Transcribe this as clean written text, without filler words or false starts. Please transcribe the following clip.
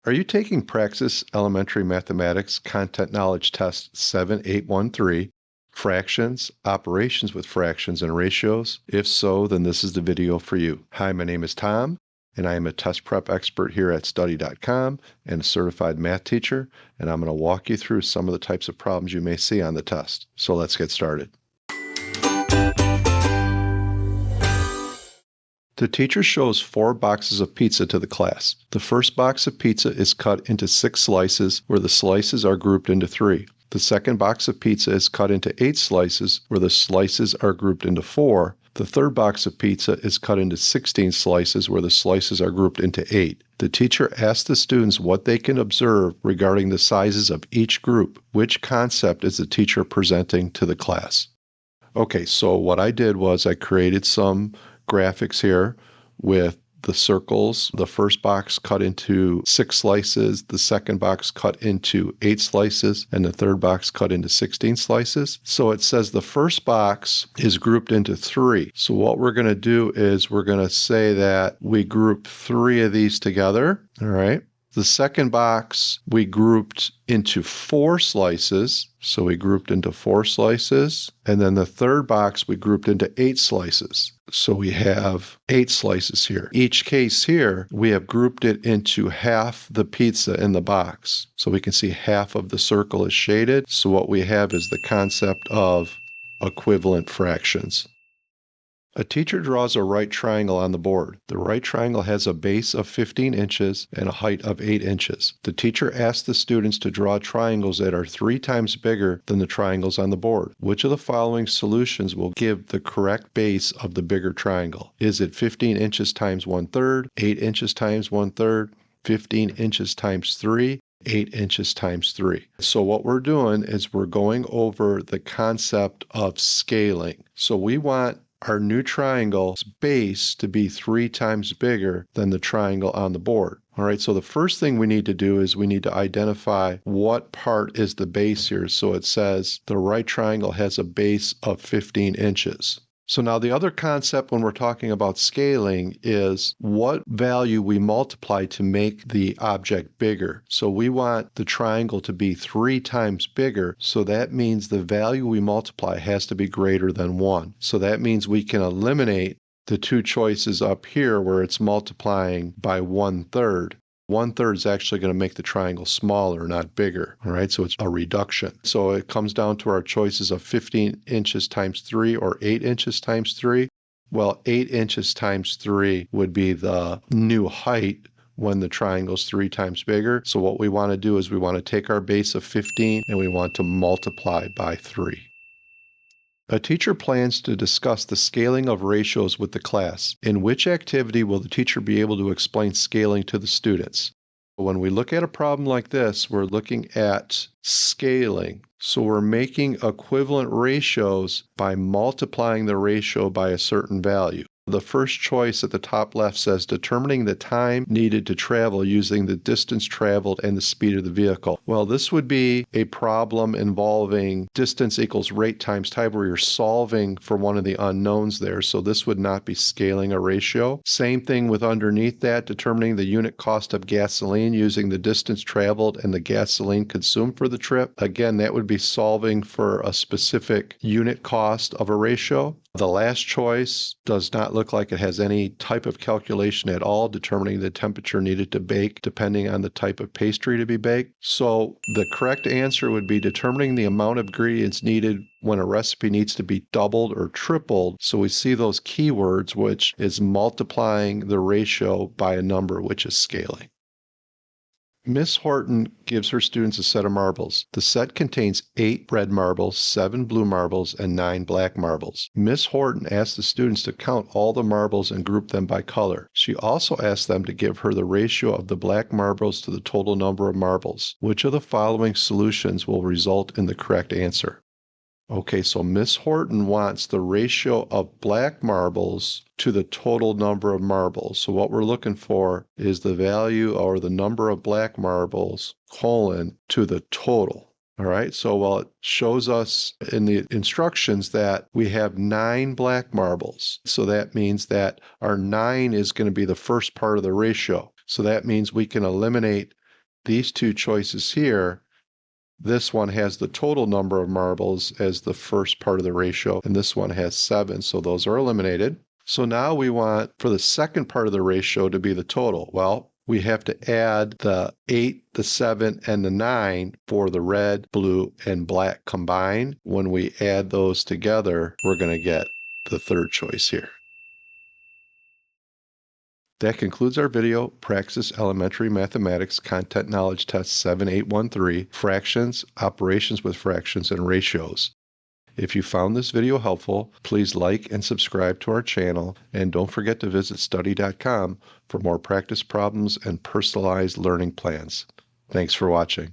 Are you taking Praxis Elementary Mathematics Content Knowledge Test 7813, Fractions, Operations with Fractions and Ratios? If so, then this is the video for you. Hi, my name is Tom, and I am a test prep expert here at study.com and a certified math teacher, and I'm going to walk you through some of the types of problems you may see on the test. So let's get started. The teacher shows 4 boxes of pizza to the class. The first box of pizza is cut into 6 slices where the slices are grouped into 3. The second box of pizza is cut into 8 slices where the slices are grouped into 4. The third box of pizza is cut into 16 slices where the slices are grouped into 8. The teacher asks the students what they can observe regarding the sizes of each group. Which concept is the teacher presenting to the class? Okay, so what I did was I created some graphics here with the circles, the first box cut into 6 slices, the second box cut into 8 slices, and the third box cut into 16 slices. So it says the first box is grouped into 3. So what we're going to do is we're going to say that we group 3 of these together, all right? The second box we grouped into 4 slices, so we grouped into 4 slices, and then the third box we grouped into 8 slices. So we have 8 slices here. Each case here, we have grouped it into half the pizza in the box. So we can see half of the circle is shaded. So what we have is the concept of equivalent fractions. A teacher draws a right triangle on the board. The right triangle has a base of 15 inches and a height of 8 inches. The teacher asks the students to draw triangles that are 3 times bigger than the triangles on the board. Which of the following solutions will give the correct base of the bigger triangle? Is it 15 inches times 1/3, 8 inches times 1/3, 15 inches times 3, 8 inches times 3. So what we're doing is we're going over the concept of scaling. So we want our new triangle's base to be 3 times bigger than the triangle on the board. All right, so the first thing we need to do is we need to identify what part is the base here. So it says the right triangle has a base of 15 inches. So now the other concept when we're talking about scaling is what value we multiply to make the object bigger. So we want the triangle to be 3 times bigger, so that means the value we multiply has to be greater than 1. So that means we can eliminate the 2 choices up here where it's multiplying by 1/3. 1/3 is actually going to make the triangle smaller, not bigger. All right, so it's a reduction. So it comes down to our choices of 15 inches times 3 or 8 inches times 3. Well, 8 inches times 3 would be the new height when the triangle's 3 times bigger. So what we want to do is we want to take our base of 15 and we want to multiply by 3. A teacher plans to discuss the scaling of ratios with the class. In which activity will the teacher be able to explain scaling to the students? When we look at a problem like this, we're looking at scaling. So we're making equivalent ratios by multiplying the ratio by a certain value. The first choice at the top left says determining the time needed to travel using the distance traveled and the speed of the vehicle. Well, this would be a problem involving distance equals rate times time where you're solving for one of the unknowns there. So this would not be scaling a ratio. Same thing with underneath that, determining the unit cost of gasoline using the distance traveled and the gasoline consumed for the trip. Again, that would be solving for a specific unit cost of a ratio. The last choice does not look like it has any type of calculation at all, determining the temperature needed to bake depending on the type of pastry to be baked. So the correct answer would be determining the amount of ingredients needed when a recipe needs to be doubled or tripled. So we see those keywords, which is multiplying the ratio by a number, which is scaling. Miss Horton gives her students a set of marbles. The set contains 8 red marbles, 7 blue marbles, and 9 black marbles. Miss Horton asks the students to count all the marbles and group them by color. She also asks them to give her the ratio of the black marbles to the total number of marbles. Which of the following solutions will result in the correct answer? Okay, so Miss Horton wants the ratio of black marbles to the total number of marbles. So what we're looking for is the value or the number of black marbles, colon, to the total. All right, so while it shows us in the instructions that we have 9 black marbles, so that means that our 9 is going to be the first part of the ratio. So that means we can eliminate these two choices here, this one has the total number of marbles as the first part of the ratio, and this one has 7, so those are eliminated. So now we want for the second part of the ratio to be the total. Well, we have to add the 8, the 7, and the 9 for the red, blue, and black combined. When we add those together, we're going to get the third choice here. That concludes our video, Praxis Elementary Mathematics Content Knowledge Test 7813, Fractions, Operations with Fractions, and Ratios. If you found this video helpful, please like and subscribe to our channel, and don't forget to visit study.com for more practice problems and personalized learning plans. Thanks for watching.